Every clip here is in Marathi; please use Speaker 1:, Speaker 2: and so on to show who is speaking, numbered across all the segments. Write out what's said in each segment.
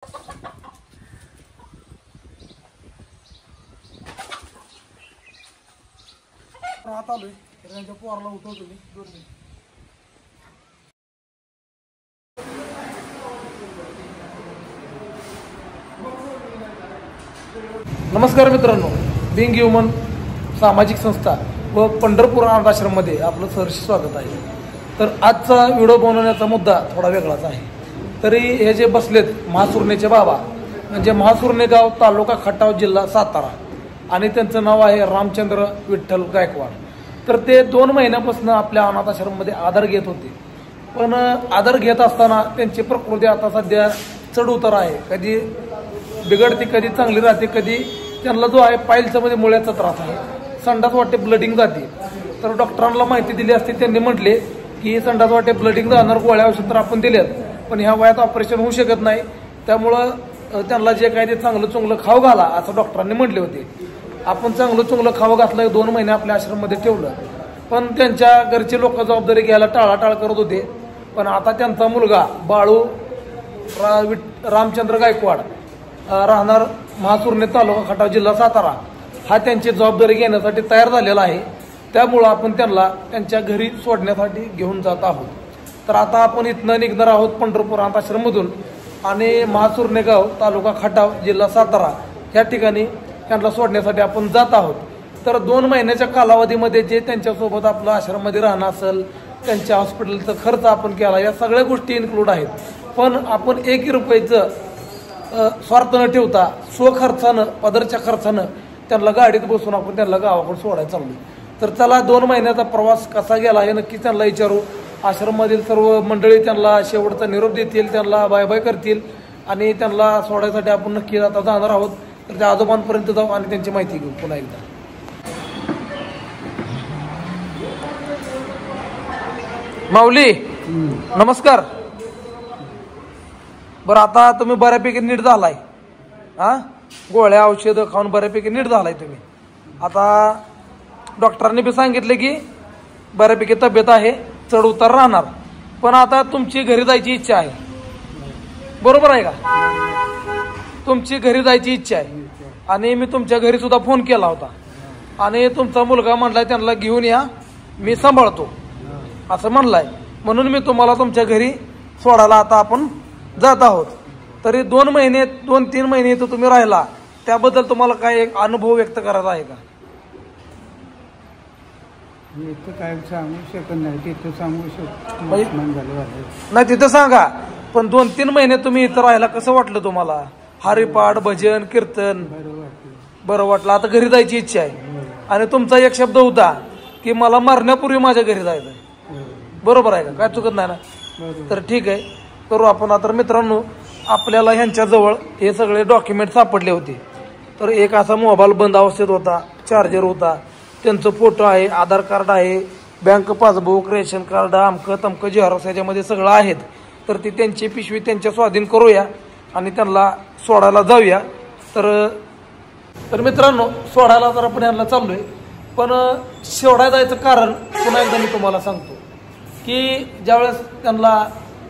Speaker 1: आता आलोय त्यांच्या पोराला उठवतो मी 2 मिनिट. नमस्कार मित्रांनो, बिंग ह्युमन सामाजिक संस्था व पंढरपूर अनाथाश्रममध्ये आपलं सहर्ष स्वागत आहे. तर आजचा व्हिडिओ बनवण्याचा मुद्दा थोडा वेगळाच आहे. तरी हे जे बसलेत महासुर्णेचे बाबा म्हणजे महासुर्णे गाव, तालुका खटाव, जिल्हा सातारा, आणि त्यांचं नाव आहे रामचंद्र विठ्ठल गायकवाड. तर ते 2 महिन्यापासून आपल्या अनाथाश्रममध्ये आधार घेत होते. पण आधार घेत असताना त्यांची प्रकृती आता सध्या चढ उतार आहे. कधी बिघडते, कधी चांगली राहते, कधी त्यांना जो आहे पायल्समध्ये मध्ये मुळ्याचा त्रास आहे, संडास वाटे ब्लडिंग जाते. तर डॉक्टरांना माहिती दिली असती, त्यांनी म्हटले की संडास वाटे ब्लडिंग जाणार गोळ्या औषध तर आपण दिल्यात, पण ह्या वयात ऑपरेशन होऊ शकत नाही, त्यामुळं त्यांना जे काय ते चांगलं चुंगलं खाऊ घाला असं डॉक्टरांनी म्हटले होते. आपण चांगलं चुंगलं खाऊ घातलं, 2 महिने आपल्या आश्रममध्ये ठेवलं. पण त्यांच्या घरचे लोक जबाबदारी घ्यायला टाळाटाळ करत होते. पण आता त्यांचा मुलगा बाळू रामचंद्र गायकवाड, राहणार महासुर्णे, तालुका खटाव, जिल्हा सातारा, हा त्यांची जबाबदारी घेण्यासाठी तयार झालेला आहे. त्यामुळं आपण त्यांना त्यांच्या घरी सोडण्यासाठी घेऊन जात आहोत. तर आता आपण इथनं निघणार आहोत पंढरपूर अनाथाश्रममधून, आणि महासुर्णे गाव, तालुका खटाव, जिल्हा सातारा या ठिकाणी त्यांना सोडण्यासाठी आपण जात आहोत. तर 2 महिन्याच्या कालावधीमध्ये जे त्यांच्यासोबत आपलं आश्रममध्ये राहणं असेल, त्यांच्या हॉस्पिटलचा खर्च आपण केला, या सगळ्या गोष्टी इन्क्लूड आहेत. पण आपण 1 रुपयाचं स्वार्थ न ठेवता स्वखर्चानं, पदरच्या खर्चानं त्यांना गाडीत बसून आपण त्यांना गावाकडे सोडायला चाललो. तर चला 2 महिन्याचा प्रवास कसा गेला हे नक्की त्यांना विचारू. आश्रममधील सर्व मंडळी त्यांना शेवटचा निरोप देतील, त्यांना बाय बाय करतील, आणि त्यांना सोडायसाठी आपण नक्की आता जाणार आहोत. तर त्या आजोबांपर्यंत जाऊ आणि त्यांची माहिती घेऊ पुन्हा एकदा. माऊली नमस्कार. बरं, आता तुम्ही बऱ्यापैकी नीट झालाय, गोळ्या औषधं खाऊन बऱ्यापैकी नीट झालाय तुम्ही. आता डॉक्टरांनी बी सांगितले की बऱ्यापैकी तब्येत आहे, चढ उतार राहणार. पण आता तुमची घरी जायची इच्छा आहे, बरोबर आहे का? तुमची घरी जायची इच्छा आहे, आणि मी तुमच्या घरी सुद्धा फोन केला होता, आणि तुमचा मुलगा म्हणलाय त्यांना घेऊन या, मी सांभाळतो असं म्हणलाय. म्हणून मी तुम्हाला तुमच्या घरी सोडायला आता आपण जात आहोत. तरी 2 महिने 2-3 महिने तर तुम्ही राहिला, त्याबद्दल तुम्हाला काय एक अनुभव व्यक्त करायचा आहे का?
Speaker 2: इथं काय सांगू शकत नाही, तिथं सांगू शकत
Speaker 1: नाही, तिथं सांगा. पण 2-3 महिने तुम्ही इथं राहिला, कसं वाटलं तुम्हाला? हरिपाठ, भजन, कीर्तन बरं वाटलं. आता घरी जायची इच्छा आहे, आणि तुमचा एक शब्द होता की मला मरण्यापूर्वी माझ्या घरी जायचं, बरोबर आहे का? काय चुकत नाही ना? तर ठीक आहे, करू आपण. आता मित्रांनो, आपल्याला ह्यांच्याजवळ हे सगळे डॉक्युमेंट सापडले होते. तर एक असा मोबाईल बंद अवस्थेत होता, चार्जर होता, त्यांचं फोटो आहे, आधार कार्ड आहे, बँक पासबुक, रेशन कार्ड, अमकं तमकं झेरॉक्स याच्यामध्ये सगळं आहेत. तर ती त्यांची पिशवी त्यांच्या स्वाधीन करूया आणि त्यांना सोडायला जाऊया. तर मित्रांनो, सोडायला तर आपण यांना चाललोय. पण सोडायला जायचं कारण पुन्हा एकदा मी तुम्हाला सांगतो की ज्यावेळेस त्यांना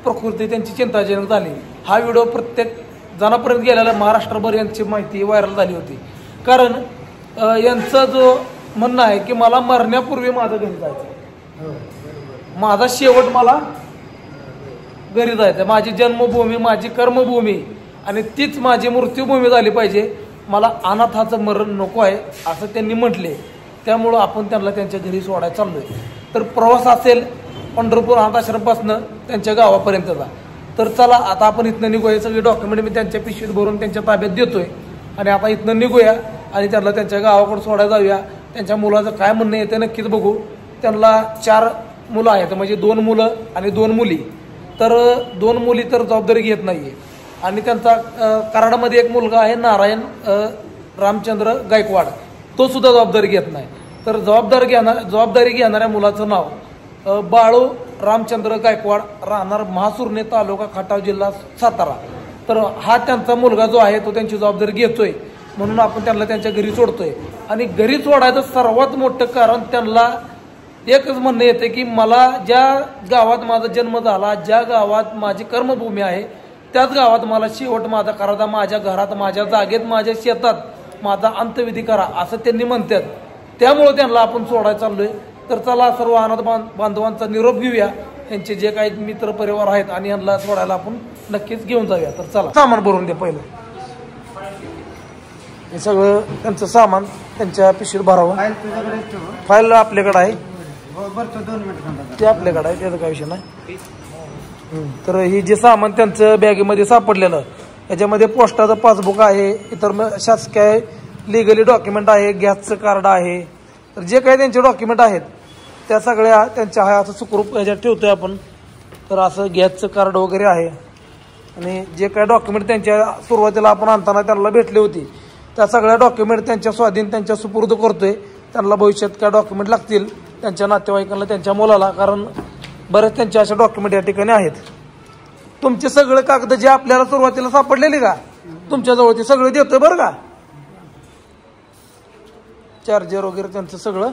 Speaker 1: प्रकृती त्यांची चिंताजनक झाली, हा व्हिडिओ प्रत्येक जणापर्यंत गेलेला महाराष्ट्रभर यांची माहिती व्हायरल झाली होती. कारण यांचं जो म्हणणं आहे की मला मरण्यापूर्वी माझं घरी जायचं, माझा शेवट मला घरी जायचं, माझी जन्मभूमी, माझी कर्मभूमी, आणि तीच माझी मृत्यूभूमी झाली पाहिजे, मला अनाथाचं मरण नको आहे असं त्यांनी म्हटले. त्यामुळं आपण त्यांना त्यांच्या घरी सोडायला चाललोय. तर प्रवास असेल पंढरपूर अनाथाश्रमपासून त्यांच्या गावापर्यंतचा. तर चला आता आपण इथनं निघूया. सगळे डॉक्युमेंट मी त्यांच्या पिशवीत भरून त्यांच्या ताब्यात देतोय, आणि आता इथनं निघूया आणि त्यांना त्यांच्या गावाकडे सोडायला जाऊया. त्यांच्या मुलाचं काय म्हणणं येते नक्कीच बघू. त्यांना 4 मुलं आहेत, म्हणजे 2 मुलं आणि 2 मुली. तर 2 मुली तर जबाबदारी घेत नाहीये, आणि त्यांचा कराडामध्ये एक मुलगा आहे नारायण रामचंद्र गायकवाड, तो सुद्धा जबाबदारी घेत नाही. तर जबाबदारी घेणाऱ्या मुलाचं नाव बाळू रामचंद्र गायकवाड, राहणार महासुर्णे, तालुका खटाव, जिल्हा सातारा. तर हा त्यांचा मुलगा जो आहे तो त्यांची जबाबदारी घेतोय, म्हणून आपण त्यांना त्यांच्या घरी सोडतोय. आणि घरी सोडायचं सर्वात मोठं कारण त्यांना एकच म्हणणं येते की मला ज्या गावात माझा जन्म झाला, ज्या गावात माझी कर्मभूमी आहे, त्याच गावात मला शेवट माझा करा, माझ्या घरात, माझ्या जागेत, माझ्या शेतात माझा अंत्यविधी करा असं त्यांनी म्हणतात. त्यामुळे त्यांना आपण सोडायला चाललोय. तर चला सर्व अनाथ बांधवांचा निरोप घेऊया. त्यांचे जे काही मित्र परिवार आहेत आणि यांना सोडायला आपण नक्कीच घेऊन जाऊया. तर चला सामान भरून दे पहिलं. हे सगळं त्यांचं सामान त्यांच्या पिशवीत भरावं. फाईल आपल्याकडे आहे, ते आपल्याकडे आहे, त्याचा काही विषय नाही. तर ही जे सामान त्यांचं बॅगेमध्ये सापडलेलं, याच्यामध्ये पोस्टाचं पासबुक आहे, इतर शासकीय लिगली डॉक्युमेंट आहे, गॅसचं कार्ड आहे. तर जे काही त्यांचे डॉक्युमेंट आहेत त्या सगळ्या त्यांच्या आहे असं सुखरूप ह्याच्यात ठेवतोय आपण. तर असं गॅसचं कार्ड वगैरे आहे आणि जे काही डॉक्युमेंट त्यांच्या सुरुवातीला आपण आणताना त्यांना भेटली होती त्या सगळ्या डॉक्युमेंट त्यांच्या स्वाधीन त्यांच्या सुपूर्द करतोय. त्यांना भविष्यात काय डॉक्युमेंट लागतील त्यांच्या नातेवाईकांना, त्यांच्या मुलाला, कारण बरेच त्यांचे असे डॉक्युमेंट या ठिकाणी आहेत. तुमचे सगळे कागद जे आपल्याला सुरुवातीला सापडलेले का तुमच्याजवळ ते सगळे देतोय बरं का. चार्जर वगैरे त्यांचं सगळं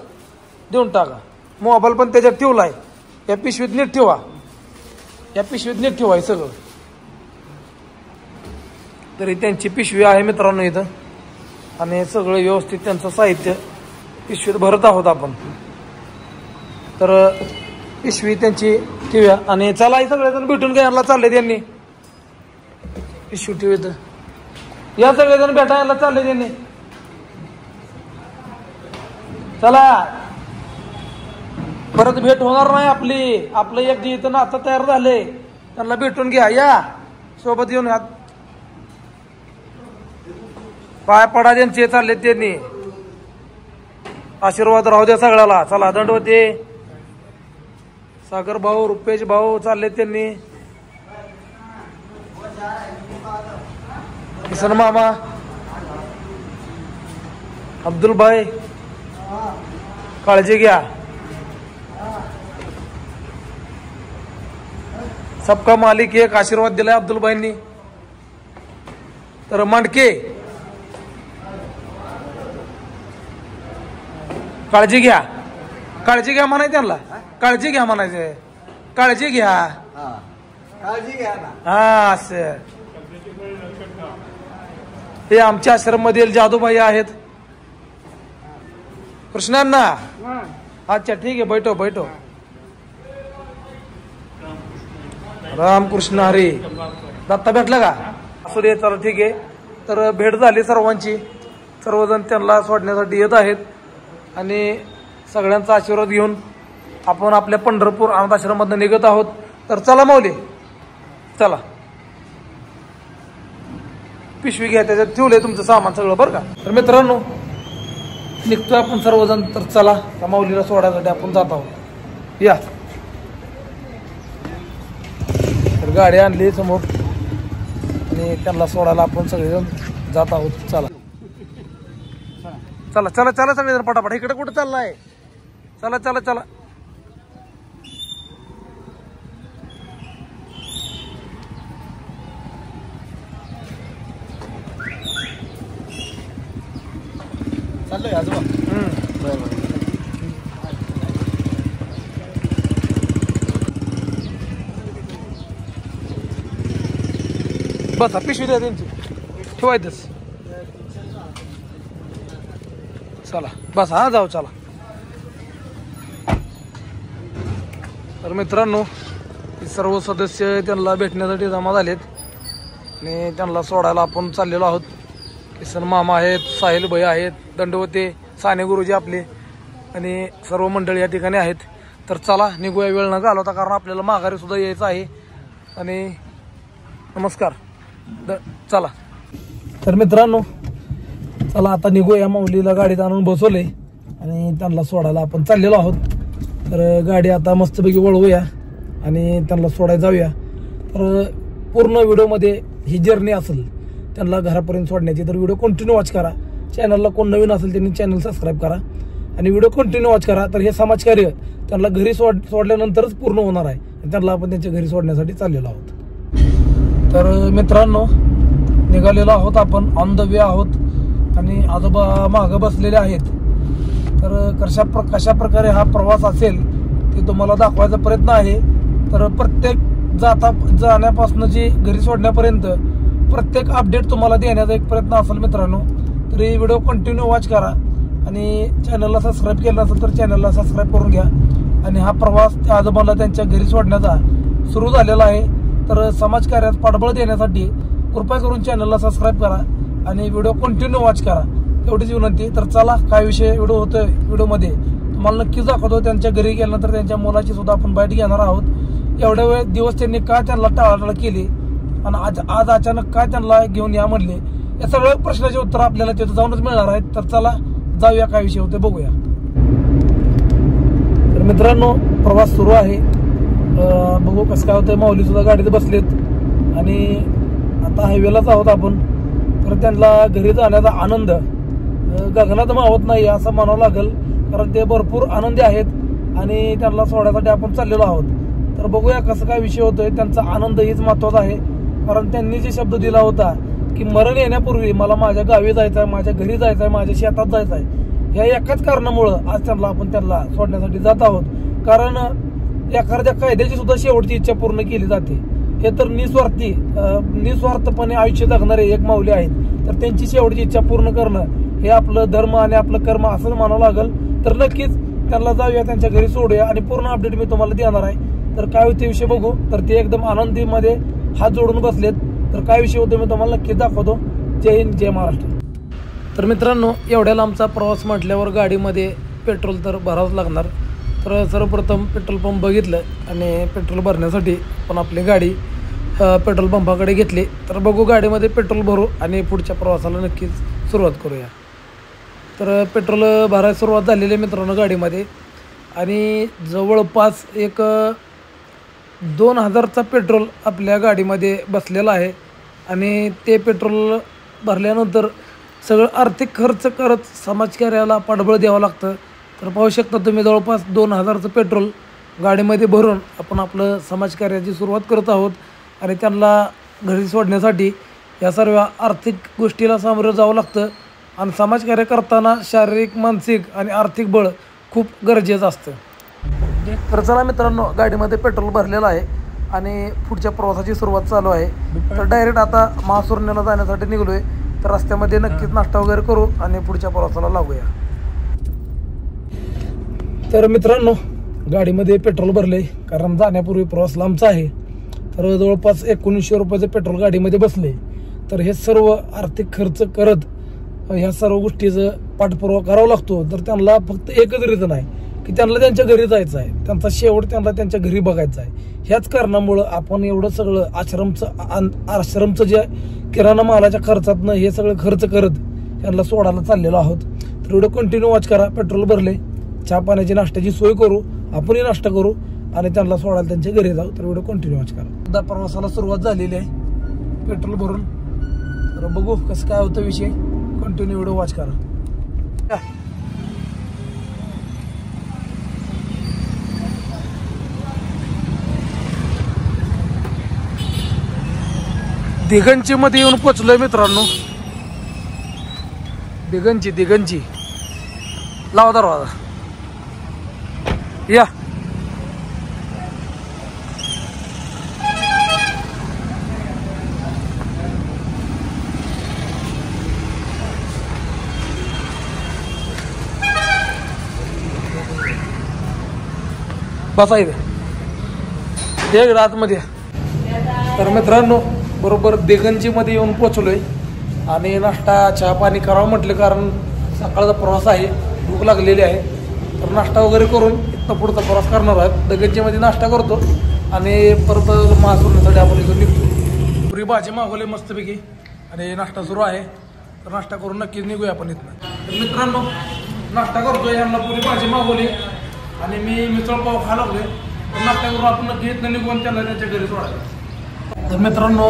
Speaker 1: देऊन टाका. मोबाईल पण त्याच्यात ठेवलाय, या पिशवीत नीट ठेवा, या पिशवीत नीट ठेवा हे सगळं. तरी त्यांची पिशवी आहे मित्रांनो इथं आणि सगळं व्यवस्थित त्यांचं साहित्य पिशवीत भरत आहोत आपण. तर पिशवी त्यांची ठेवूया आणि चला हे सगळेजण भेटून घ्यायला चालले. त्यांनी पिशवी ठेवी, या सगळेजण भेटायला चालले त्यांनी. चला परत भेट होणार नाही आपली. आपलं एक जे इथं नातं तयार झाले त्यांना भेटून घ्या. या सोबत येऊन हात पाय पडा त्यांचे चालले त्यांनी. आशीर्वाद राहू द्या सगळ्याला. चला दंडवते सागर भाऊ, रुपेश भाऊ चालले त्यांनी. किसन मामा, अब्दुल भाई काळजी घ्या. सबका मालिक एक आशीर्वाद दिलाय अब्दुल भाईंनी. तर मांडके काळजी घ्या, काळजी घ्या म्हणायचं त्यांना, काळजी घ्या म्हणायचं, काळजी घ्या,
Speaker 2: काळजी घ्या ना.
Speaker 1: हा असं. हे आमच्या आश्रम मधील जादूबाई आहेत. कृष्णांना अच्छा ठीक आहे, बैठो बैठो. रामकृष्ण हरी. दत्ता भेटला का? असू दे, चला ठीक आहे. तर भेट झाली सर्वांची. सर्वजण त्यांना सोडण्यासाठी येत आहेत आणि सगळ्यांचा आशीर्वाद घेऊन आपण आपल्या पंढरपूर अनाथ आश्रमातून निघत आहोत. तर चला माऊली चला. पिशवी घ्या, त्याच्यात ठेवले तुमचं सामान सगळं बरं का. तर मित्रांनो निघतोय आपण सर्वजण. तर चला त्या माऊलीला सोडायसाठी आपण जात आहोत. या. तर गाडी आणली समोर आणि त्यांना सोडायला आपण सगळेजण जात आहोत. चला चला चला चला सगळेजण पटापट. इकडे कुठे चाललाय? चला चला चला.
Speaker 2: चाललोय आजोबा.
Speaker 1: बस पिशवी द्या त्यांची, ठेवायचंच. चला बस. हा जाऊ चला. तर मित्रांनो सर्व सदस्य त्यांना भेटण्यासाठी जमा झालेत आणि त्यांना सोडायला आपण चाललेलो आहोत. किसन मामा आहेत, साहिल भाई आहेत, दंडवते, साने गुरुजी आपले आणि सर्व मंडळी या ठिकाणी आहेत. तर चला निघूया, वेळ न घालवता, कारण आपल्याला माघारी सुद्धा यायचं आहे. आणि नमस्कार. चला. तर मित्रांनो चला आता निघूया. माऊलीला गाडीत आणून बसवले आणि त्यांना सोडायला आपण चाललेलो आहोत. तर गाडी आता मस्तपैकी वळवूया आणि त्यांना सोडायला जाऊया. तर पूर्ण व्हिडिओमध्ये ही जर्नी असेल त्यांना घरापर्यंत सोडण्याची. तर व्हिडिओ कंटिन्यू वॉच करा. चॅनलला कोण नवीन असेल त्यांनी चॅनल सबस्क्राईब करा आणि व्हिडिओ कंटिन्यू वॉच करा. तर हे समाजकार्य त्यांना घरी सोडल्यानंतरच पूर्ण होणार आहे. त्यांना आपण त्यांच्या घरी सोडण्यासाठी चाललेलो आहोत. तर मित्रांनो निघालेलो आहोत आपण, ऑन द वे आहोत आणि आजोबा मागं बसलेले आहेत. तर कशा प्रकारे हा प्रवास असेल ते तुम्हाला दाखवायचा प्रयत्न आहे. तर प्रत्येक जाण्यापासूनची घरी सोडण्यापर्यंत प्रत्येक अपडेट तुम्हाला देण्याचा एक प्रयत्न असेल मित्रांनो. तरी व्हिडिओ कंटिन्यू वॉच करा आणि चॅनलला सबस्क्राईब केलं नसेल तर चॅनलला सबस्क्राईब करून घ्या. आणि हा प्रवास त्या आजोबाला त्यांच्या घरी सोडण्याचा सुरू झालेला आहे. तर समाजकार्यात पाठबळ देण्यासाठी कृपया करून चॅनलला सबस्क्राईब करा आणि व्हिडिओ कंटिन्यू वॉच करा, एवढीच विनंती. तर चला, काय विषय व्हिडिओ होतोय व्हिडिओमध्ये तुम्हाला नक्कीच दाखवतो. त्यांच्या घरी गेल्यानंतर त्यांच्या मुलाची सुद्धा आपण बाईट घेणार आहोत. एवढ्या वेळ दिवस त्यांनी का त्यांना टाळाटाळ केली आणि आज अचानक काय त्यांना घेऊन या म्हणले, या सगळ्या प्रश्नाचे उत्तर आपल्याला तिथं जाऊनच मिळणार आहेत. तर चला जाऊया, काय विषय होते बघूया. तर मित्रांनो, प्रवास सुरू आहे. बघू कसं काय होतंय. माऊली सुद्धा गाडीत बसलेत आणि आता हायवेलाच आहोत आपण. तर त्यांना घरी जाण्याचा आनंद गगनात मावत नाही असं म्हणावं लागेल, कारण ते भरपूर आनंदी आहेत आणि त्यांना सोडण्यासाठी आपण चाललेलो आहोत. तर बघूया कसं काय विषय होतोय. त्यांचा आनंद हीच महत्वाचा आहे, कारण त्यांनी जे शब्द दिला होता की मरण येण्यापूर्वी मला माझ्या गावी जायचं आहे, माझ्या घरी जायचं आहे, माझ्या शेतात जायचं आहे, ह्या एकाच कारणामुळं आज त्यांना सोडण्यासाठी जात आहोत. कारण एखाद्या कायद्याची सुद्धा शेवटची इच्छा पूर्ण केली जाते. हे तर निस्वार्थपणे आयुष्य जगणारे एक माऊली आहेत. तर त्यांची शेवटची इच्छा पूर्ण करणं हे आपलं धर्म आणि आपलं कर्म असं म्हणावं लागेल. तर नक्कीच त्यांना जाऊया, त्यांच्या घरी सोडूया आणि पूर्ण अपडेट मी तुम्हाला देणार आहे. तर काय होते विषय बघू. तर ते एकदम आनंदीमध्ये हात जोडून बसलेत. तर काय विषय होतो मी तुम्हाला नक्कीच दाखवतो. जय हिंद, जय महाराष्ट्र. तर मित्रांनो, एवढ्या लांबचा प्रवास म्हटल्यावर गाडीमध्ये पेट्रोल तर भरावंच लागणार. तर सर्वप्रथम पेट्रोल पंप बघितलं आणि पेट्रोल भरण्यासाठी आपण आपली गाडी पेट्रोल पंपाकडे घेतली. तर बघू, गाडीमध्ये पेट्रोल भरू आणि पुढच्या प्रवासाला नक्कीच सुरुवात करूया. तर पेट्रोल भरायला सुरुवात झालेली आहे मित्रांनो गाडीमध्ये आणि जवळपास एक 2000चा पेट्रोल आपल्या गाडीमध्ये बसलेला आहे. आणि ते पेट्रोल भरल्यानंतर सगळं आर्थिक खर्च करत समाजकार्याला पाठबळ द्यावं लागतं. तर पाहू शकता तुम्ही, जवळपास 2000चं पेट्रोल गाडीमध्ये भरून आपण आपलं समाजकार्याची सुरुवात करत आहोत. आणि त्यांना घरी सोडण्यासाठी या सर्व आर्थिक गोष्टीला सामोरं जावं लागतं. आणि समाजकार्य करताना शारीरिक, मानसिक आणि आर्थिक बळ खूप गरजेचं असतं. तर चला मित्रांनो, गाडीमध्ये पेट्रोल भरलेलं आहे आणि पुढच्या प्रवासाची सुरुवात चालू आहे. तर डायरेक्ट आता महासुरण्याला जाण्यासाठी निघलो आहे. तर रस्त्यामध्ये नक्कीच नाश्ता वगैरे करू आणि पुढच्या प्रवासाला लागूया. तर मित्रांनो, गाडीमध्ये पेट्रोल भरले, कारण जाण्यापूर्वी प्रवास लांबचा आहे. तर जवळपास 1900 रुपयाचं पेट्रोल गाडीमध्ये बसले. तर हे सर्व आर्थिक खर्च करत ह्या सर्व गोष्टीचं पाठपुरावा करावा लागतो. तर त्यांना फक्त एकच रिझन आहे की त्यांना त्यांच्या घरी जायचं आहे, त्यांचा शेवट त्यांना त्यांच्या घरी बघायचा आहे. ह्याच कारणामुळं आपण एवढं सगळं आश्रमचं जे किराणा मालाच्या खर्चातनं हे सगळं खर्च करत त्यांना सोडायला चाललेलो आहोत. तर व्हिडिओ कंटिन्यू वॉच करा. पेट्रोल भरले, चहा पाण्याची नाश्त्याची सोय करू, आपणही नाश्ता करू आणि त्यांना सोडायला त्यांच्या घरी जाऊ. तर व्हिडिओ कंटिन्यू वॉच करा. एकदा प्रवासाला सुरुवात झालेली आहे पेट्रोल भरून. तर बघू कसं काय होतं विषय. कंटिन्यू व्हिडिओ वॉच करा. दिगंची मध्ये येऊन पोचलोय मित्रांनो. दिगंची लावा दरवाजा. या बसा इथे, एक रातमध्ये. तर मित्रांनो, बरोबर दिगंजी मध्ये येऊन पोचलोय आणि नाश्ता चहा पाणी करावं म्हटलं, कारण सकाळचा प्रवास आहे, भूक लागलेली आहे. तर नाश्ता वगैरे करून इथं पुढचा प्रवास करणार आहोत. दिगंजीमध्ये नाश्ता करतो आणि परत महासुरण्यासाठी आपण इथून निघतो. पुरी भाजी मागवली मस्तपैकी आणि नाश्ता सुरू आहे. तर नाश्ता करून नक्कीच निघूया आपण इथनं. तर मित्रांनो, नाश्ता करतोय, यांना पुरी भाजी मागवली आणि मी मिसळ पाव खायला लागले. तर नाश्ता करून आपण नक्की इथनं निघून त्यांना त्यांच्या घरी सोडायचं. तर मित्रांनो,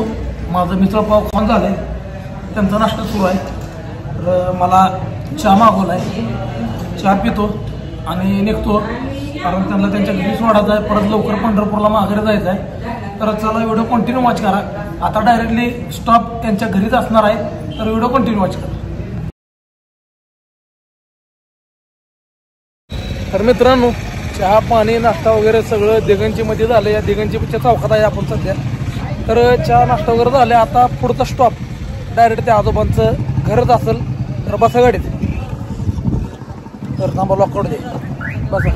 Speaker 1: माझं मिसळ पाव खाऊन झालं, त्यांचा नाश्ता सुरू आहे. तर मला चहा मागवला आहे, चहा पितो आणि निघतो, कारण त्यांना त्यांच्या घरी सोडायचं आहे. परत लवकर पंढरपूरला माघारी जायचं आहे. तर चला, व्हिडिओ कंटिन्यू वॉच करा. आता डायरेक्टली स्टॉप त्यांच्या घरीच असणार आहे. तर व्हिडिओ कंटिन्यू वॉच करा. तर मित्रांनो, चहा पाणी नाश्ता वगैरे सगळं दिगंजीमध्ये झालं. या दिगंजीच्या चौकात आहे आपण सध्या. तर चहा नाश्ता वगैरे झाले. आता पुढचा स्टॉप डायरेक्ट त्या आजोबांचं घरच असेल. तर बसा गाडीत. तर थांबा लॉक काढू दे बसा.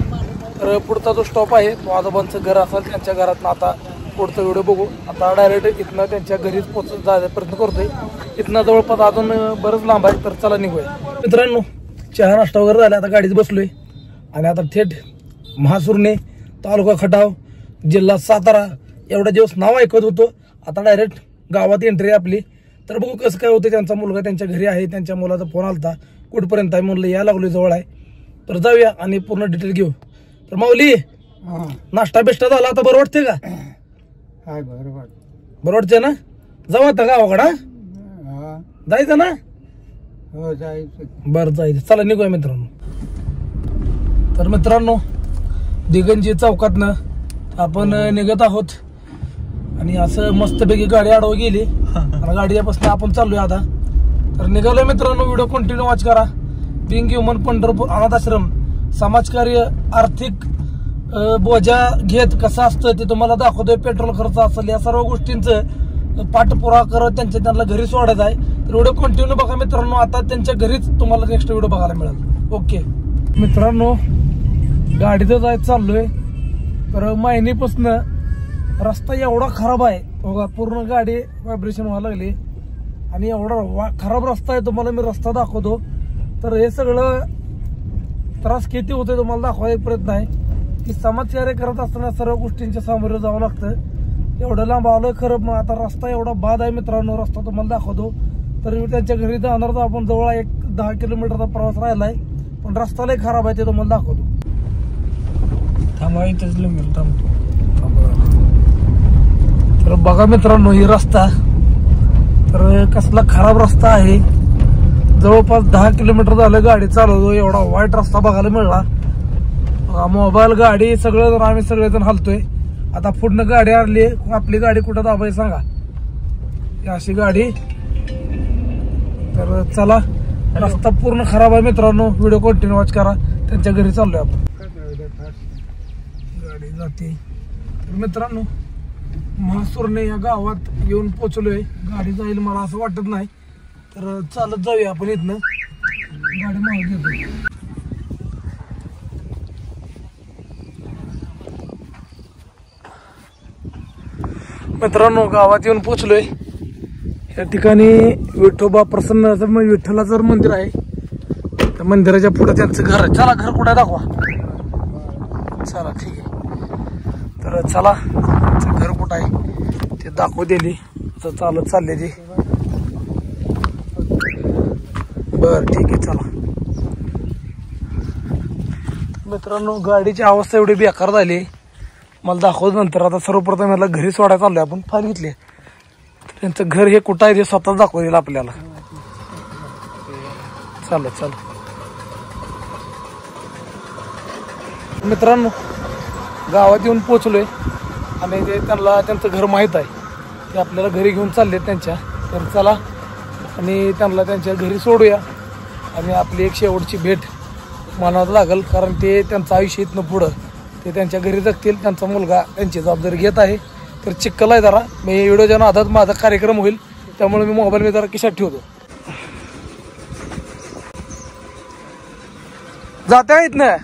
Speaker 1: तर पुढचा जो स्टॉप आहे तो आजोबांचं घर असेल. त्यांच्या घरातनं आता पुढचा व्हिडिओ बघू. आता डायरेक्ट इथनं त्यांच्या घरीच पोहोचत जायचा प्रयत्न करतोय. इथनं जवळपास अजून बरंच लांब आहे. तर चला निघूया मित्रांनो. चहा नाश्ता वगैरे झाला. आता गाडीत बसलोय आणि आता थेट महासुरने तालुका खटाव जिल्हा सातारा एवढा दिवस नाव ऐकत होतो. आता डायरेक्ट गावात एंट्री आपली. तर बघू कसं काय होतं. त्यांचा मुलगा त्यांच्या घरी आहे. त्यांच्या मुलाचा फोन आलता कुठपर्यंत आहे म्हणलं या लागलो जवळ आहे. तर जाऊया आणि पूर्ण डिटेल घेऊ. तर माऊली नाश्ता बिष्टा झाला आता बरं वाटते का? बरं वाटते ना? जाऊ आता गावाकडा जायचं ना? बरं जायचं. चला निघूया मित्रांनो. तर मित्रांनो दिगंजी चौकातनं आपण निघत आहोत आणि असं मस्तपैकी गाडी आडवं गेली आणि गाडीपासून आपण चाललोय आता. तर निघालोय मित्रांनो. व्हिडिओ कंटिन्यू वॉच करा. पिंक ह्युमन पंढरपूर अनाथ आश्रम समाजकार्य आर्थिक बोजा घेत कसं असतं ते तुम्हाला दाखवतोय. पेट्रोल खर्च असेल या सर्व गोष्टींचं पाठपुरावा करत त्यांना घरी सोडायचं आहे. तर व्हिडिओ कंटिन्यू बघा मित्रांनो. आता त्यांच्या घरीच तुम्हाला नेक्स्ट व्हिडिओ बघायला मिळेल. ओके मित्रांनो गाडीचं जायचं चाललोय. तर मायनीपासून रस्ता एवढा खराब आहे बघा. पूर्ण गाडी व्हायब्रेशन व्हायला लागली आणि एवढा खराब रस्ता आहे. तुम्हाला मी रस्ता दाखवतो. तर हे सगळं त्रास किती होते तुम्हाला दाखवायचा प्रयत्न आहे की समाजकार्य करत असताना सर्व गोष्टींच्या सामोरं जावं लागतं. एवढं लांब आलं खरं. मग आता रस्ता एवढा बाद आहे मित्रांनो. रस्ता तुम्हाला दाखवतो. तर मी त्यांच्या घरी जाणार तर आपण जवळ 10 किलोमीटरचा प्रवास राहिलाय. पण रस्ता लय खराब आहे ते तुम्हाला दाखवतो. थांबा इथेच लिमिट थांबतो. तर बघा मित्रांनो ही रस्ता तर कसला खराब रस्ता आहे. जवळपास 10 किलोमीटर झालं गाडी चालवतो. एवढा वाईट रस्ता बघायला मिळाला. मोबाईल गाडी सगळं आम्ही सगळेजण हलतोय. आता पुढनं गाडी आली. आपली गाडी कुठं दाबाय सांगा. अशी गाडी. तर चला रस्ता पूर्ण खराब आहे मित्रांनो. व्हिडिओ कंटिन्यू वॉच करा. त्यांच्या घरी चाललोय आपण. गाडी जाते. तर मित्रांनो महासुरने या गावात येऊन पोहोचलोय. गाडी जाईल मला असं वाटत नाही. तर चालत जाऊया आपण इथनं. गाडी मागे घेतो. मित्रांनो गावात येऊन पोहोचलोय. या ठिकाणी विठोबा प्रसन्न विठ्ठलाचं मंदिर आहे. त्या मंदिराच्या पुढे त्यांचं घर आहे. चला घर कुठे दाखवा. चला ठीक आहे. तर चला त्यांचं घर कुठं आहे ते दाखवू दिली. तर चालत चालले ते. बर ठीक आहे चला. मित्रांनो गाडीची अवस्था एवढी बेकार झाली मला दाखवत नंतर. आता सर्वप्रथम याला घरी सोडायला चाललोय आपण. फाईल घेतली. त्यांचं घर हे कुठं आहे ते स्वतःच दाखवतील आपल्याला. चालत चला मित्रांनो गावात येऊन पोहोचलोय आणि ते त्यांचं घर माहीत आहे. ते आपल्याला घरी घेऊन चालले त्यांच्या. तर चला आणि त्यांना त्यांच्या घरी सोडूया आणि आपली एक शेवटची भेट मानावं लागेल. कारण ते त्यांचं आयुष्य इथनं पुढं ते त्यांच्या घरी जगतील. त्यांचा मुलगा त्यांची जबाबदारी घेत आहे. तर चिक्कल आहे जरा. मी व्हिडिओच्या नादात माझा कार्यक्रम होईल त्यामुळे मी मोबाईल मी जरा खिशात ठेवतो. जाते आहेत ना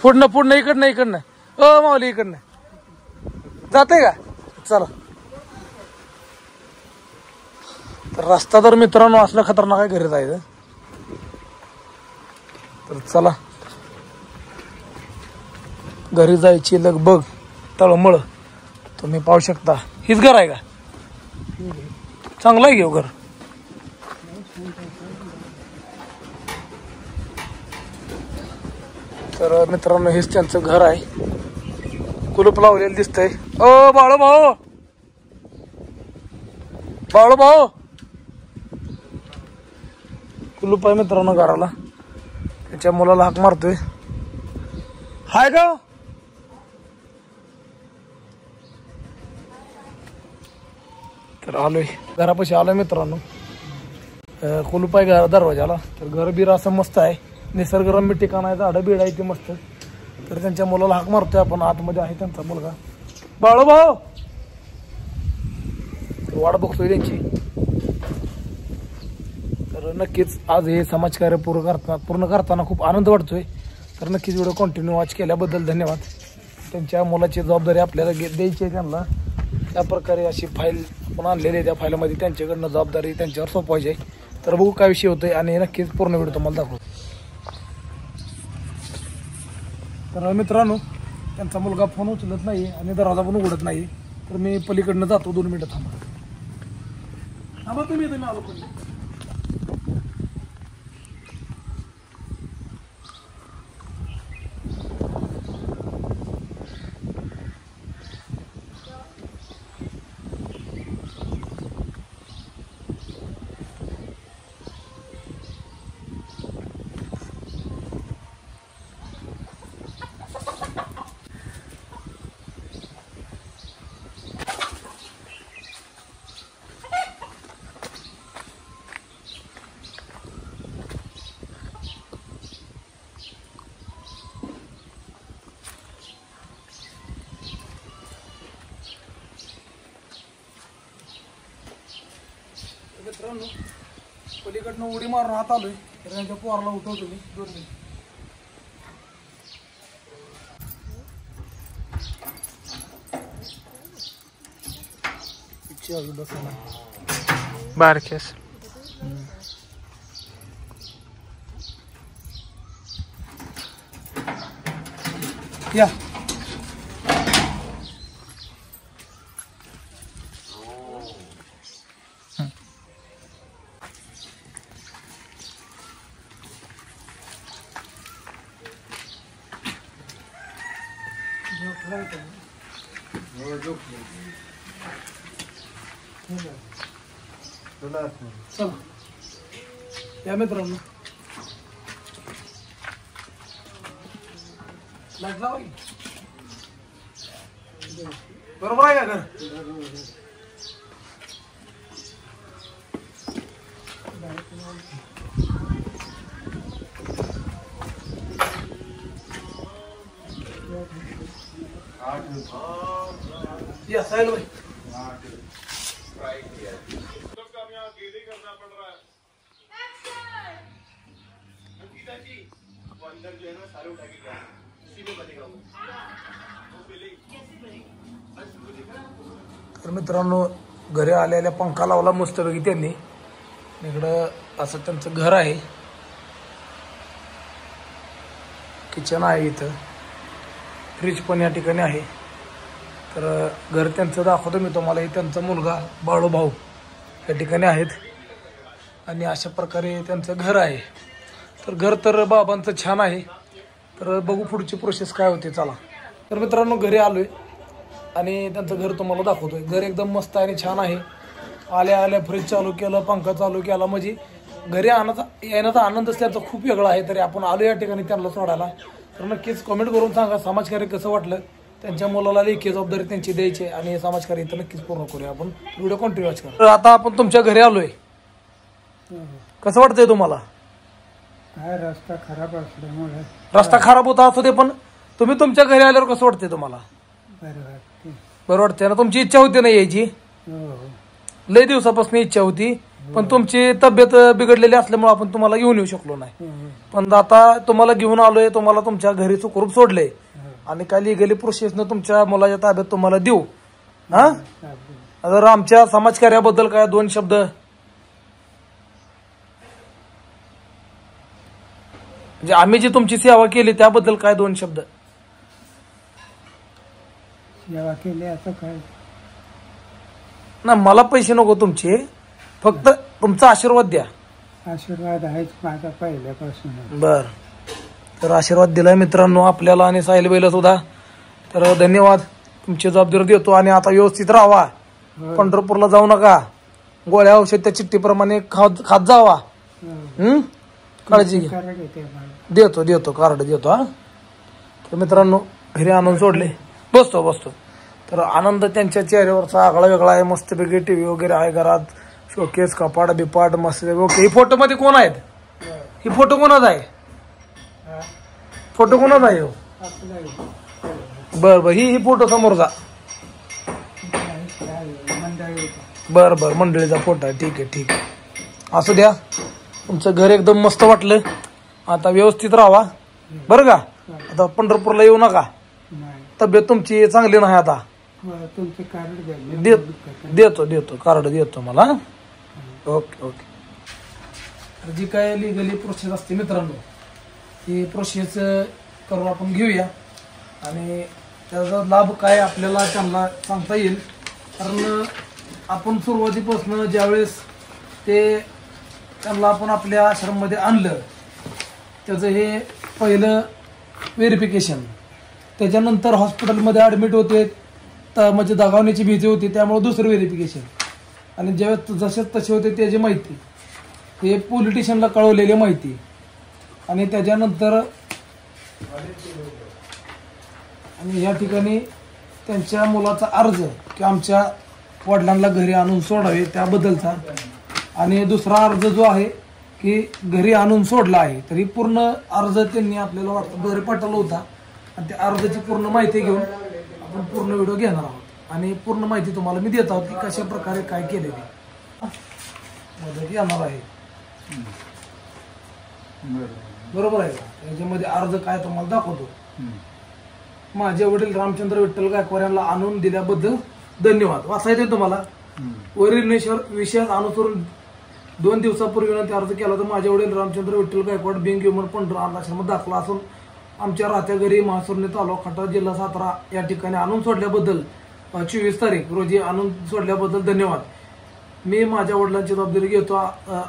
Speaker 1: पुढनं इकडनं माऊली इकडनं जाते का? चला. तर रस्ता तर मित्रांनो असला खतरनाक आहे घरी जायचं. तर चला घरी जायची लगबग तळमळ तुम्ही पाहू शकता. हीच घर आहे का? चांगलं आहे घेऊ घर. तर मित्रांनो हेच त्यांचं घर आहे. कुलूप लावलेलं दिसतंय. ओ बाळू भाऊ कुलूप आहे मित्रांनो घराला. त्याच्या मुलाला हाक मारतोय. हाय का? तर आलोय घरापाशी आलोय मित्रांनो. कुलूप आहे दरवाजाला. तर घर बीर असं मस्त आहे. निसर्गरम्य ठिकाण आहे, झाडं बीड आहे ते मस्त. तर त्यांच्या मुलाला हाक मारतोय आपण, आतमध्ये आहे त्यांचा मुलगा बाळूभाऊ, वाट बघतोय त्यांची. तर नक्कीच आज हे समाजकार्य पूर्ण करताना खूप आनंद वाटतोय. तर नक्कीच व्हिडिओ कंटिन्यू वॉच केल्याबद्दल धन्यवाद. त्यांच्या मुलाची जबाबदारी आपल्याला द्यायची आहे त्यांना. त्या प्रकारे अशी फाईल आपण आणलेली आहे, त्या फाईलमध्ये त्यांच्याकडनं जबाबदारी त्यांच्यावर सोपवायची आहे. तर बघू काय विषय होतोय आणि नक्कीच पूर्ण व्हिडिओ तुम्हाला दाखवतो. तर मित्रांनो, त्यांचा मुलगा फोन उचलत नाही आणि दरवाजा पण उघडत नाही. तर मी पलीकडनं जातो, 2 मिनिटं थांबा तुम्ही आलो पण. मित्रांनो, पलीकडनं उडी मारून आत आलोय. तर त्यांच्या पोराला उठवतो मी 2 मिनिट.
Speaker 3: बारकेस
Speaker 1: या चला या मित्रांनो, लागला बरोबर आहे का घर? या साहिल भाई, तर मित्रांनो, घरी आलेल्या पंखा लावला मस्तपैकी त्यांनी. इकडं असं त्यांचं घर आहे, किचन आहे, इथं फ्रीज पण या ठिकाणी आहे. तर घर त्यांचं दाखवतो मी तुम्हाला. हे त्यांचा मुलगा बाळूभाऊ या ठिकाणी आहेत आणि अशा प्रकारे त्यांचं घर आहे. तर घर तर बाबांचं छान आहे. तर बघू पुढची प्रोसेस काय होते, चला. तर मित्रांनो, घरी आलोय आणि त्यांचं घर तुम्हाला दाखवतोय. घर एकदम मस्त आहे आणि छान आहे. आल्या आल्या फ्रीज चालू केलं, पंखा चालू केला, म्हणजे घरी येण्याचा आनंदच त्यांचा खूप वेगळा आहे. तरी आपण आलो या ठिकाणी त्यांना सोडायला. तर नक्कीच कमेंट करून सांगा समाजकार्य कसं वाटलं. त्यांच्या मुलाला लेखी जबाबदारी त्यांची द्यायची आणि हे समाजकार्य इथं नक्कीच पूर्ण करूया आपण. व्हिडिओ कंटिन्यू करा. तर आता आपण तुमच्या घरी आलोय, कसं वाटतंय तुम्हाला?
Speaker 2: काय रस्ता खराब असल्यामुळे.
Speaker 1: रस्ता खराब होता असू दे, पण तुम्ही तुमच्या घरी आल्यावर कसं वाटतंय तुम्हाला? बरं वाटतंय ना? तुमची इच्छा होती ना यायची? लय दिवसापासून इच्छा होती, पण तुमची तब्येत बिघडलेली असल्यामुळे आपण तुम्हाला घेऊन येऊ शकलो नाही. पण आता तुम्हाला घेऊन आलोय, तुम्हाला तुमच्या घरी सुखरूप सोडले आणि काय लिगली प्रोसेसनं तुमच्या मुलाच्या ताब्यात तुम्हाला देऊ. हा, तर आमच्या समाजकार्याबद्दल काय 2 शब्द? म्हणजे आम्ही जी तुमची सेवा केली त्याबद्दल काय 2 शब्द?
Speaker 2: सेवा केली असं काय
Speaker 1: ना, मला पैसे नको तुमचे, फक्त तुमचा आशीर्वाद द्या.
Speaker 2: आशीर्वाद आहेच माझा पहिल्यापासून.
Speaker 1: बर, तर आशीर्वाद दिलाय मित्रांनो आपल्याला आणि साहिलबाईला सुद्धा. तर धन्यवाद, तुमची जबाबदारी देतो. आणि आता व्यवस्थित राहा, पंढरपूरला जाऊ नका, गोळ्या औषध त्या चिठ्ठीप्रमाणे खात जावा. काळजी घ्या. देतो कार्ड देतो. हा, तर मित्रांनो घरी आणून सोडले, बसतो. तर आनंद त्यांच्या चेहऱ्यावरचा आगळा वेगळा आहे. मस्तपैकी टीव्ही वगैरे आहे घरात, शोकेस, कपाट बिपाट मस्त. ओके, ही फोटो मध्ये कोण आहेत? ही फोटो कोणाचा आहे? फोटो कोणाचा आहे हो?
Speaker 2: आपला आहे.
Speaker 1: बर बर, ही फोटो समोरचा.
Speaker 2: मंडळी
Speaker 1: बर बर, मंडळीचा फोटो आहे. ठीक आहे ठीक आहे, असू द्या. तुमचं घर एकदम मस्त वाटलं. आता व्यवस्थित राहा बरं का. आता पंढरपूरला येऊ नका.
Speaker 2: नाही.
Speaker 1: तब्येत तुमची चांगली नाही आता.
Speaker 2: तुमचं कार्ड द्या.
Speaker 1: देतो देतो, कार्ड देतो मला. Okay okay. जी काय लिगली प्रोसेस असते मित्रांनो, ती प्रोसेस करून आपण घेऊया आणि त्याचा लाभ काय आपल्याला त्यांना सांगता येईल. कारण आपण सुरुवातीपासून ज्यावेळेस ते त्यांना आपण आपल्या आश्रममध्ये आणलं, त्याचं हे पहिलं व्हेरिफिकेशन, त्याच्यानंतर हॉस्पिटलमध्ये ॲडमिट होते तर म्हणजे दगावण्याची भीती होती, त्यामुळे दुसरं व्हेरिफिकेशन, आणि ज्यावेळेस जसे तसे होते त्याची माहिती, हे पोलिटिशियनला कळवलेली माहिती, आणि त्याच्यानंतर आणि या ठिकाणी त्यांच्या मुलाचा अर्ज की आमच्या वडिलांना घरी आणून सोडावे त्याबद्दलचा, आणि दुसरा अर्ज जो आहे की घरी आणून सोडला आहे. तरी पूर्ण अर्ज त्यांनी आपल्याला वाटतं घरी पाठवला होता, आणि त्या अर्जाची पूर्ण माहिती घेऊन आपण पूर्ण व्हिडिओ घेणार आहोत आणि पूर्ण माहिती तुम्हाला मी देत आहोत की कशा प्रकारे काय केलेले मदत येणार आहे. बरोबर आहे का. याच्यामध्ये अर्ज काय तुम्हाला दाखवतो. माझे वडील रामचंद्र विठ्ठल गायकवाड यांना आणून दिल्याबद्दल धन्यवाद. वाचायचे तुम्हाला. वरील विषयात अनुसरून 2 दिवसापूर्वी विनंती अर्ज केला तर माझे वडील रामचंद्र विठ्ठल गायकवाड बिंग ह्युमन पंढरा आश्रमात दाखला असून आमच्या राहत्या घरी महासुरने तालुका खटाव जिल्हा सातारा या ठिकाणी आणून सोडल्याबद्दल 24 तारीख रोजी आणून सोडल्याबद्दल धन्यवाद. मी माझ्या वडिलांची जबाबदारी घेतो.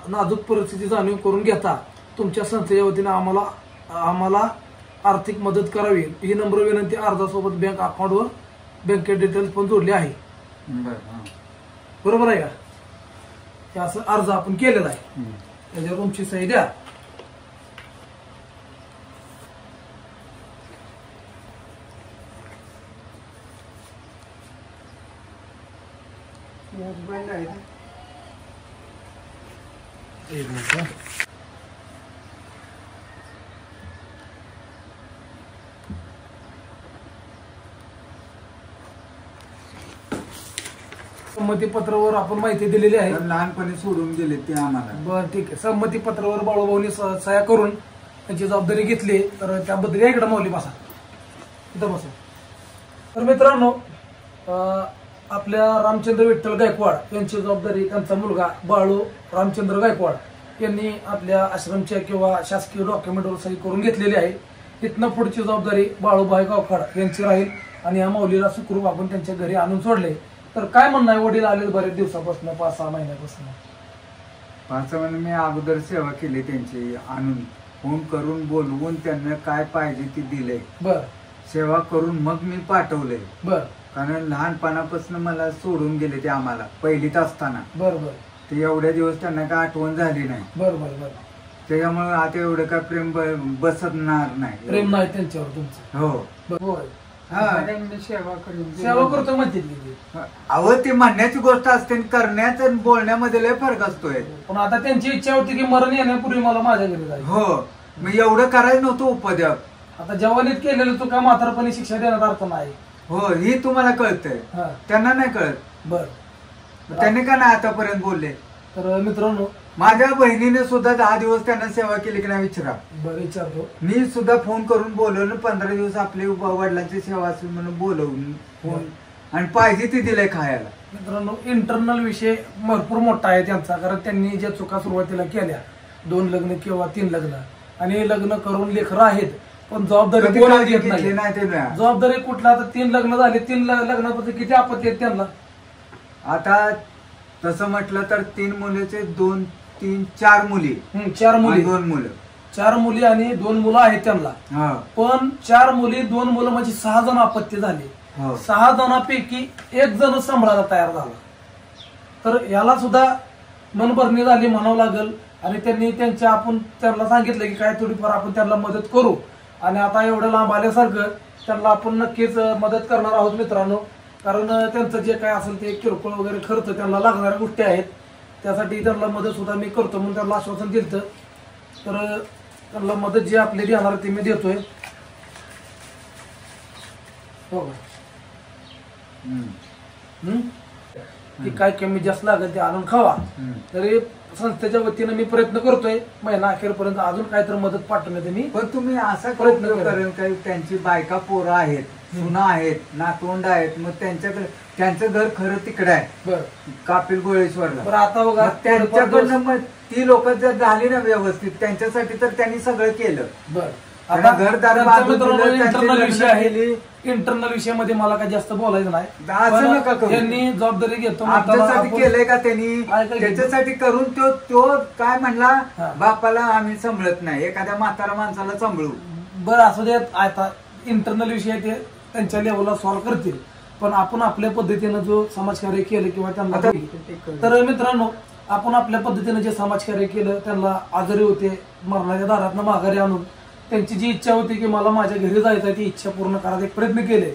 Speaker 1: नाजूक परिस्थिती जाणीव करून घेता तुमच्या संस्थेच्या वतीने आम्हाला आर्थिक मदत करावी ही नम्र विनंती. अर्जासोबत बँक अकाउंटवर बँकेत डिटेल्स पण जोडले आहे. बरोबर आहे का. हे असं अर्ज आपण केलेला आहे. त्याच्यावर तुमची सही द्या. एक मिनिट. संमतीपत्रावर आपण माहिती दिलेली आहे.
Speaker 2: लहानपणी सोडून गेले ते आम्हाला.
Speaker 1: बरं ठीक आहे. संमतीपत्रावर बाळूभाऊनी सह्या करून त्यांची जबाबदारी घेतली, तर त्याबद्दल इकडे माऊली बसा, इथं बसा. तर मित्रांनो, आपल्या रामचंद्र विठ्ठल गायकवाड यांची जबाबदारी त्यांचा मुलगा बाळू रामचंद्र गायकवाड यांनी आपल्या आश्रमच्या किंवा शासकीय डॉक्युमेंटवर सही करून घेतलेली आहे. तिथनं पुढची जबाबदारी बाळूभाई गायकवाड यांची राहील, आणि या माऊलीला सुखरूप आपण त्यांच्या घरी आणून सोडले. तर काय म्हणणं आहे, वडील आले बरेच दिवसापासून, 5-6 महिन्यापासून.
Speaker 2: 5 महिने मी अगोदर सेवा केली त्यांची. आणून फोन करून बोलवून त्यांना काय पाहिजे ते दिले.
Speaker 1: बर.
Speaker 2: सेवा करून मग मी पाठवले.
Speaker 1: बर.
Speaker 2: कारण लहानपणापासून मला सोडून गेले ते आम्हाला पहिलीत असताना.
Speaker 1: बर बर.
Speaker 2: ते एवढ्या दिवस त्यांना काय आठवण झाली नाही.
Speaker 1: बर बर बर.
Speaker 2: त्याच्यामुळे आता एवढं काय प्रेम बसणार नाही.
Speaker 1: प्रेम नाही त्यांच्यावर तुमचं.
Speaker 2: हो.
Speaker 1: होय.
Speaker 2: सेवा करून
Speaker 1: सेवा करतो म्हणते.
Speaker 2: अहो, ती म्हणण्याची गोष्ट असते, करण्यात आणि बोलण्यामध्ये लय फरक असतोय.
Speaker 1: पण आता त्यांची इच्छा होती की मरण येण्यापूर्वी मला माझ्या घरी जायचं.
Speaker 2: हो, मी एवढं करायचं नव्हतं उपद्याप.
Speaker 1: आता जवानीत केलेलं तू का म्हातारपणी शिक्षा देण्यात अर्थ नाही.
Speaker 2: हो, ही तुम्हाला कळतंय, त्यांना नाही कळत.
Speaker 1: बर.
Speaker 2: त्यांनी का नाही आतापर्यंत बोलले.
Speaker 1: तर मित्रांनो,
Speaker 2: माझ्या बहिणीने सुद्धा 10 दिवस त्यांना सेवा केली की नाही विचारा.
Speaker 1: बरं, विचारतो.
Speaker 2: मी सुद्धा फोन करून बोलवलं. 15 दिवस आपली वडिलांची सेवा असेल म्हणून बोलवून फोन, आणि पाहिजे ती दिलंय खायला.
Speaker 1: मित्रांनो, इंटरनल विषय भरपूर मोठा आहे त्यांचा. कारण त्यांनी ज्या चुका सुरुवातीला केल्या, 2 लग्न किंवा 3 लग्न, आणि लग्न करून लेकरं आहेत, पण जबाबदारी कोणाला घेत नाही. जबाबदारी कुठला. आता 3 लग्न झाले, 3 लग्नाबद्दल किती आपत्ती आहेत त्यांना.
Speaker 2: आता तसं म्हटलं तर 3 मुलीचे 2, 3, 4 मुली.
Speaker 1: 4 मुली,
Speaker 2: 2 मुलं.
Speaker 1: 4 मुली आणि 2 मुलं आहेत त्यांना. पण 4 मुली 2 मुलं म्हणजे 6 जण आपत्ती झाली. 6 जणांपैकी 1 जण सांभाळायला तयार झाला. तर याला सुद्धा मनभरणी झाली म्हणावं लागेल. आणि त्यांनी आपण त्यांना सांगितलं की काय थोडीफार आपण त्यांना मदत करू, आणि आता एवढं लांब आल्यासारखं त्यांना आपण नक्कीच मदत करणार आहोत मित्रांनो. कारण त्यांचं जे काय असेल ते किरकोळ वगैरे खर्च त्यांना लागणाऱ्या गोष्टी आहेत, त्यासाठी त्यांना मदत सुद्धा मी करतो म्हणून त्यांना आश्वासन दिलं. तर त्यांना मदत जी आपली देणार ती मी देतोय. हो का?
Speaker 2: हम्म.
Speaker 1: की काय कमी जास्त लागेल ते आणून खावा. तरी संस्थेच्या वतीनं मी प्रयत्न करतोय महिना अखेरपर्यंत अजून काहीतरी मदत पाठवण्याचा मी
Speaker 2: पण तुम्ही असा
Speaker 1: प्रयत्न
Speaker 2: प्रयत्न
Speaker 1: करा.
Speaker 2: करेल काही त्यांची बायका पोरं आहेत, सुना आहेत, नातवंड आहेत, मग त्यांच्याकडे त्यांचं घर खरं तिकडे आहे
Speaker 1: बरं
Speaker 2: कापिल गोळेश्वरला.
Speaker 1: बरं आता बघा
Speaker 2: मग त्यांच्याकडनं मग ती लोक जर झाली ना व्यवस्थित त्यांच्यासाठी तर त्यांनी सगळं केलं.
Speaker 1: बरं
Speaker 2: आता घरदार बांधून दिलं, त्यांची
Speaker 1: इंटरनल विषय
Speaker 2: लग्न
Speaker 1: आहे.
Speaker 2: केली.
Speaker 1: इंटरनल विषयामध्ये मला काही जास्त बोलायचं नाही.
Speaker 2: असं नका करू.
Speaker 1: यांनी जबाबदारी घेतो म्हणताना
Speaker 2: आमच्यासाठी
Speaker 1: आपण-
Speaker 2: केलंय का त्यांनी?
Speaker 1: ऐका की-
Speaker 2: त्याच्यासाठी करून तो काय म्हणला,
Speaker 1: हा.
Speaker 2: बापाला आम्ही सांभाळत नाही, एखाद्या म्हातारा माणसाला सांभाळू.
Speaker 1: बरं असू दे. आता इंटरनल विषय ते त्यांच्या लेवलला सॉल्व्ह करतील, पण आपण आपल्या पद्धतीनं जो समाजकार्य केलं किंवा त्यांना तर मित्रांनो आपण आपल्या पद्धतीनं जे समाजकार्य केलं, त्यांना आजारी होते मरणाच्या दारातनं माघारी आणून त्यांची जी इच्छा होती की मला माझ्या घरी जायचं ती इच्छा पूर्ण करायचा एक प्रयत्न केले.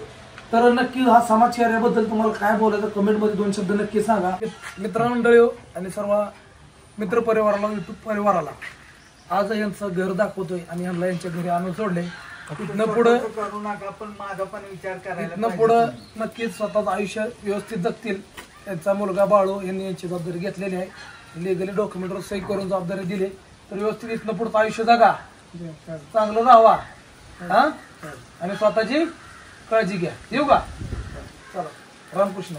Speaker 1: तर नक्की हा समाजकार्याबद्दल तुम्हाला काय बोलायचं कमेंटमध्ये 2 शब्द नक्की सांगा. मित्रमंडळी आणि सर्व मित्र परिवाराला, युट्यूब परिवाराला आज यांचं घर दाखवतोय आणि यांना यांच्या घरी आणून सोडले. इथनं पुढं
Speaker 2: करू नका, पण माझा पण विचार करायला
Speaker 1: इथनं पुढं नक्कीच स्वतःचं आयुष्य व्यवस्थित जगतील. त्यांचा मुलगा बाळू यांनी यांची जबाबदारी घेतलेली आहे. लिगली डॉक्युमेंटवर सही करून जबाबदारी दिली. तर व्यवस्थित इथनं पुढचं आयुष्य जगा, चांगलं राहावा हा आणि स्वतःची काळजी घ्या. येऊ का? चला रामकृष्ण.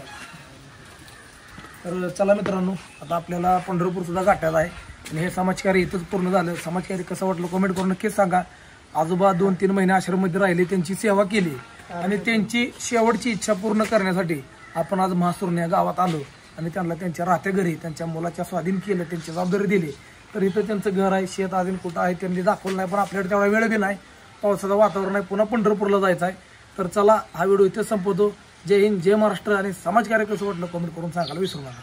Speaker 1: तर चला मित्रांनो आता आपल्याला पंढरपूर सुद्धा गाठायला आहे आणि हे समाजकार्य इथंच पूर्ण झालं. समाजकार्य कसं वाटलं कमेंट करून नक्कीच सांगा. आजोबा 2-3 महिने आश्रममध्ये राहिले, त्यांची सेवा केली आणि त्यांची शेवटची इच्छा पूर्ण करण्यासाठी आपण आज महासुरणे या गावात आलो आणि त्यांना त्यांच्या राहत्या घरी त्यांच्या मुलाच्या स्वाधीन केलं, त्यांची जबाबदारी दिली. तर इथं त्यांचं घर आहे, शेत अजून कुठं आहे त्यांनी दाखवलं नाही, पण आपल्याकडे तेवढा वेळ बी नाही, पावसाचं वातावरण आहे, पुन्हा पंढरपूरला जायचं आहे. तर चला हा व्हिडिओ इथेच संपवतो. जय हिंद, जय महाराष्ट्र आणि समाजकार्य कसं वाटलं कमेंट करून सांगायला विसरू नका.